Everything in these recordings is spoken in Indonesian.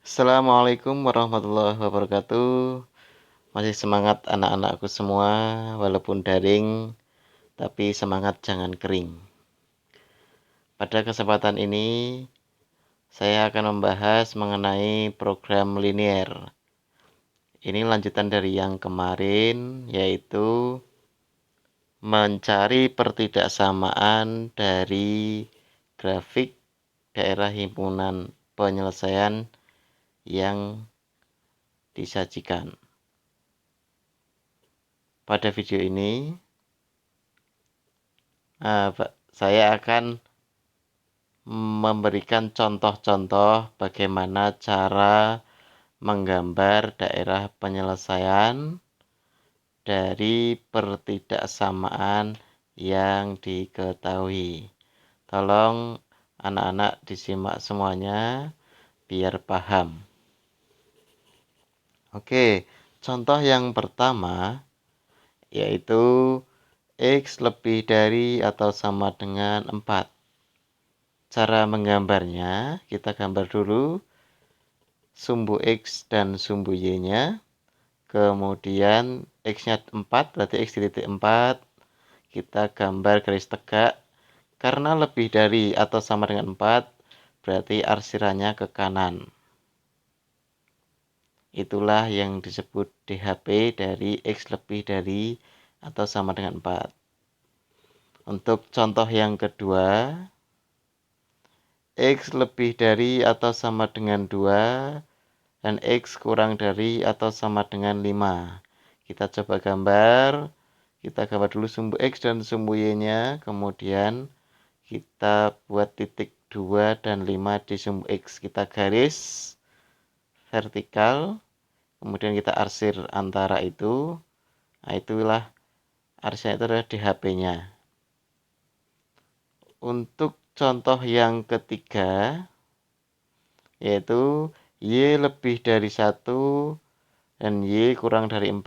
Assalamualaikum warahmatullahi wabarakatuh. Masih semangat anak-anakku semua, walaupun daring, tapi semangat jangan kering. Pada kesempatan ini, saya akan membahas mengenai program linier. Ini lanjutan dari yang kemarin, yaitu mencari pertidaksamaan dari grafik daerah himpunan penyelesaian yang disajikan. Pada video ini, saya akan memberikan contoh-contoh bagaimana cara menggambar daerah penyelesaian dari pertidaksamaan yang diketahui. Tolong anak-anak disimak semuanya biar paham. Oke, contoh yang pertama yaitu X lebih dari atau sama dengan 4. Cara menggambarnya, kita gambar dulu sumbu X dan sumbu Y-nya. Kemudian X-nya 4, berarti X di titik 4. Kita gambar garis tegak. Karena lebih dari atau sama dengan 4, berarti arsirannya ke kanan. Itulah yang disebut DHP dari X lebih dari atau sama dengan 4. Untuk contoh yang kedua, X lebih dari atau sama dengan 2 dan X kurang dari atau sama dengan 5. Kita coba gambar. Kita gambar dulu sumbu X dan sumbu Y-nya. Kemudian kita buat titik 2 dan 5 di sumbu X. Kita garis vertikal. Kemudian kita arsir antara itu. Nah, itulah arsirnya itu adalah DHP-nya. Untuk contoh yang ketiga, yaitu Y lebih dari 1 dan Y kurang dari 4.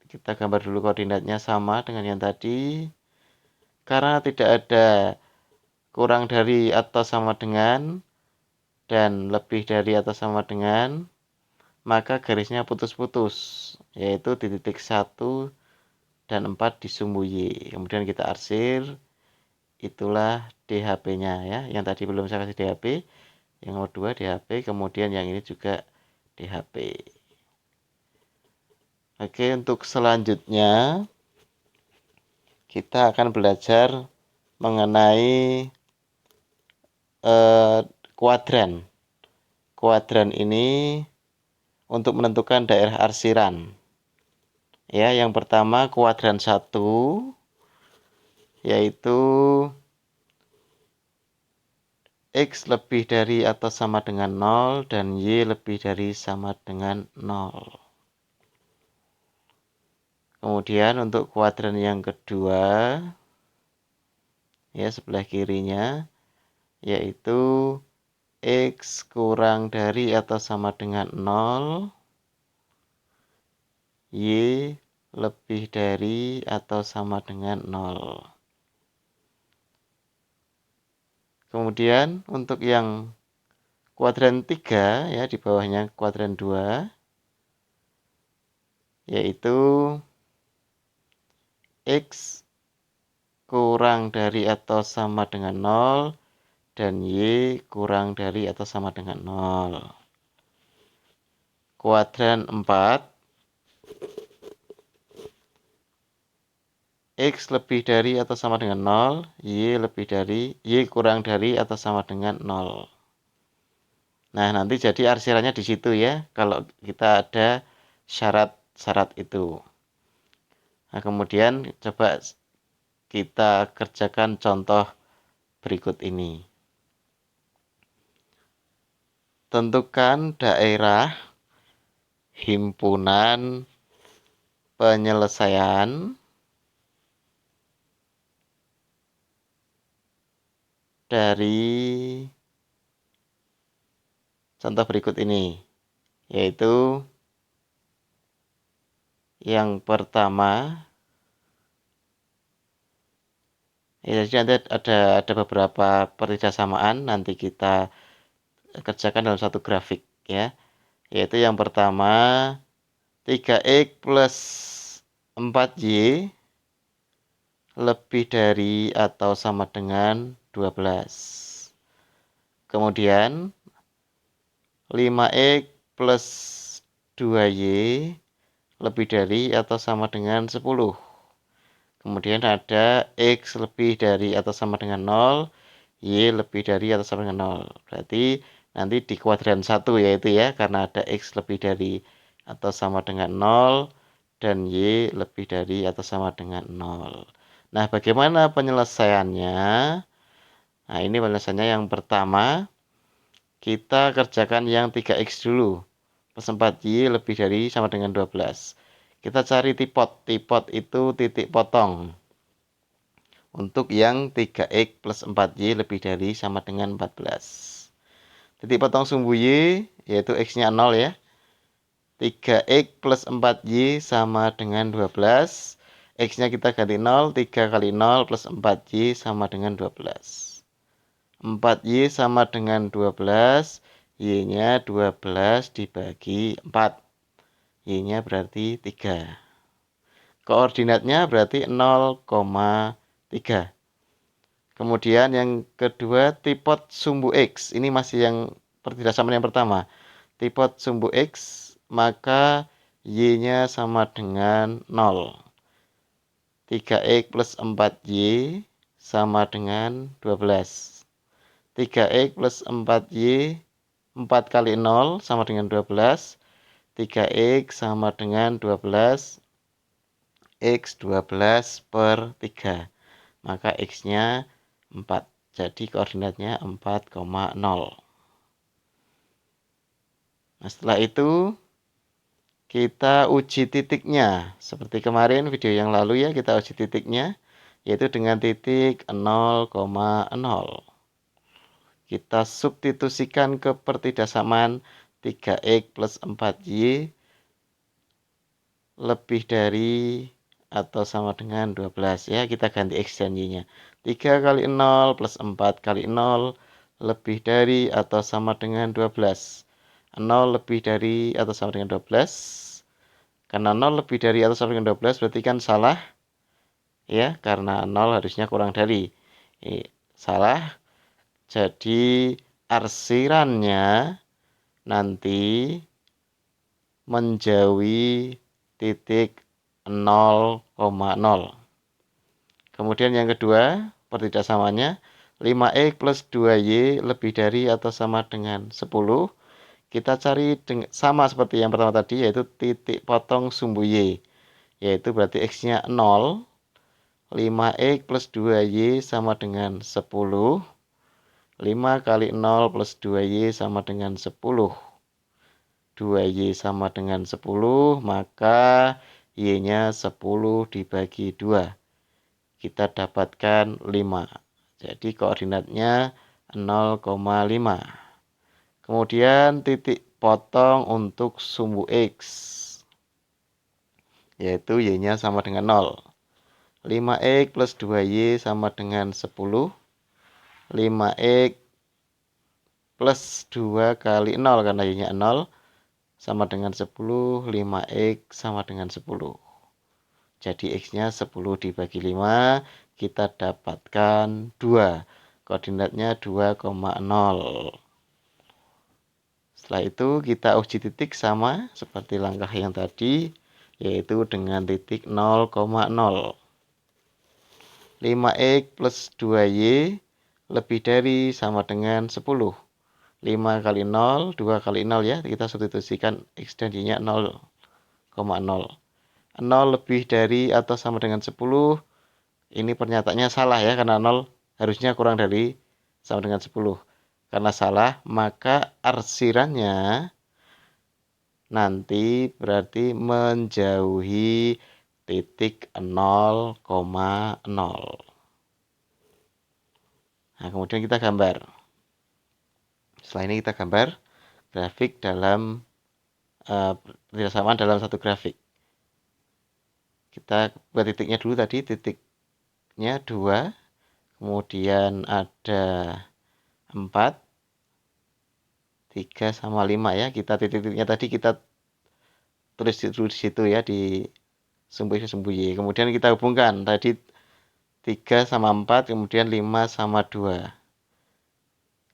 Kita gambar dulu koordinatnya sama dengan yang tadi. Karena tidak ada kurang dari atau sama dengan dan lebih dari atau sama dengan, maka garisnya putus-putus, yaitu di titik 1 dan 4 di sumbu Y. Kemudian kita arsir. Itulah DHP-nya ya. Yang tadi belum saya kasih DHP, yang nomor 2 DHP, kemudian yang ini juga DHP. Oke, untuk selanjutnya kita akan belajar mengenai kuadran. Kuadran ini untuk menentukan daerah arsiran. Ya, yang pertama kuadran 1 yaitu X lebih dari atau sama dengan 0 dan Y lebih dari sama dengan 0. Kemudian untuk kuadran yang kedua, ya sebelah kirinya, yaitu X kurang dari atau sama dengan 0, Y lebih dari atau sama dengan 0. Kemudian untuk yang kuadran 3 ya di bawahnya kuadran 2 yaitu X kurang dari atau sama dengan 0 dan Y kurang dari atau sama dengan 0. Kuadran 4, X lebih dari atau sama dengan 0, Y kurang dari atau sama dengan 0. Nah, nanti jadi arsirannya di situ ya, kalau kita ada syarat-syarat itu. Nah, kemudian coba kita kerjakan contoh berikut ini. Tentukan daerah himpunan penyelesaian dari contoh berikut ini, yaitu yang pertama, ya jadi nanti ada beberapa pertidaksamaan, nanti kita kerjakan dalam satu grafik ya. Yaitu yang pertama 3x plus 4y lebih dari atau sama dengan 12. Kemudian 5x plus 2y lebih dari atau sama dengan 10. Kemudian ada x lebih dari atau sama dengan 0, y lebih dari atau sama dengan 0. Berarti nanti di kuadran 1 yaitu ya, karena ada x lebih dari atau sama dengan 0 dan y lebih dari atau sama dengan 0. Nah, bagaimana penyelesaiannya? Nah, ini penyelesaiannya yang pertama, kita kerjakan yang 3x dulu. Plus 4y lebih dari sama dengan 12. Kita cari tipot. Tipot itu titik potong. Untuk yang 3x plus 4y lebih dari sama dengan 14. Titik potong sumbu y, yaitu x-nya 0 ya. 3x plus 4y sama dengan 12. X-nya kita ganti 0, 3 kali 0 plus 4y sama dengan 12. 4y sama dengan 12, y-nya 12 dibagi 4. Y-nya berarti 3. Koordinatnya berarti 0,3. Kemudian yang kedua, tipot sumbu X. Ini masih yang pertidaksamaan yang pertama. Tipot sumbu X, maka Y-nya sama dengan 0. 3x plus 4y sama dengan 12. 3x plus 4y, 4 kali 0 sama dengan 12. 3x sama dengan 12. X 12 per 3. Maka X-nya 4. Jadi koordinatnya 4,0. Nah, setelah itu kita uji titiknya. Seperti kemarin video yang lalu ya, kita uji titiknya. Yaitu dengan titik 0,0. Kita substitusikan ke pertidaksamaan 3x plus 4y lebih dari atau sama dengan 12 ya. Kita ganti x dan y-nya. 3 kali 0 plus 4 kali 0 lebih dari atau sama dengan 12. 0 lebih dari atau sama dengan 12. Karena 0 lebih dari atau sama dengan 12 berarti kan salah. Ya, karena 0 harusnya kurang dari. Salah. Jadi arsirannya nanti menjauhi titik 0,0. Kemudian yang kedua, pertidaksamaannya 5x plus 2y lebih dari atau sama dengan 10. Kita cari sama seperti yang pertama tadi, yaitu titik potong sumbu y. Yaitu berarti x-nya 0. 5x plus 2y sama dengan 10. 5 kali 0 plus 2y sama dengan 10. 2y sama dengan 10, maka y-nya 10 dibagi 2. Kita dapatkan 5. Jadi koordinatnya 0,5. Kemudian titik potong untuk sumbu x, yaitu y-nya sama dengan 0. 5x plus 2y sama dengan 10. 5x plus 2 kali 0 karena y-nya 0 sama dengan 10. 5x sama dengan 10. Jadi x-nya 10 dibagi 5, kita dapatkan 2. Koordinatnya 2,0. Setelah itu kita uji titik sama seperti langkah yang tadi, yaitu dengan titik 0,0. 5x plus 2y lebih dari sama dengan 10. 5 kali 0, 2 kali 0 ya, kita substitusikan x dan y-nya 0,0. 0 lebih dari atau sama dengan 10. Ini pernyataannya salah ya, karena 0 harusnya kurang dari sama dengan 10. Karena salah, maka arsirannya nanti berarti menjauhi titik 0,0. Nah, kemudian kita gambar. Setelah ini kita gambar grafik dalam persamaan dalam satu grafik. Kita buat titiknya dulu tadi, titiknya 2, kemudian ada 4, 3 sama 5 ya. Kita titik-titiknya tadi kita tulis dulu di situ ya, di sumbu Y. Kemudian kita hubungkan tadi 3 sama 4, kemudian 5 sama 2.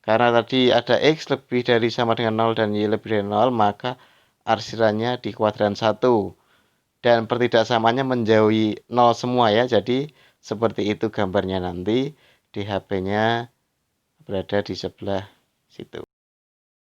Karena tadi ada X lebih dari sama dengan 0 dan Y lebih dari 0, maka arsirannya di kuadran 1. Dan pertidaksamaannya menjauhi 0 semua ya. Jadi seperti itu gambarnya nanti di HP-nya berada di sebelah situ.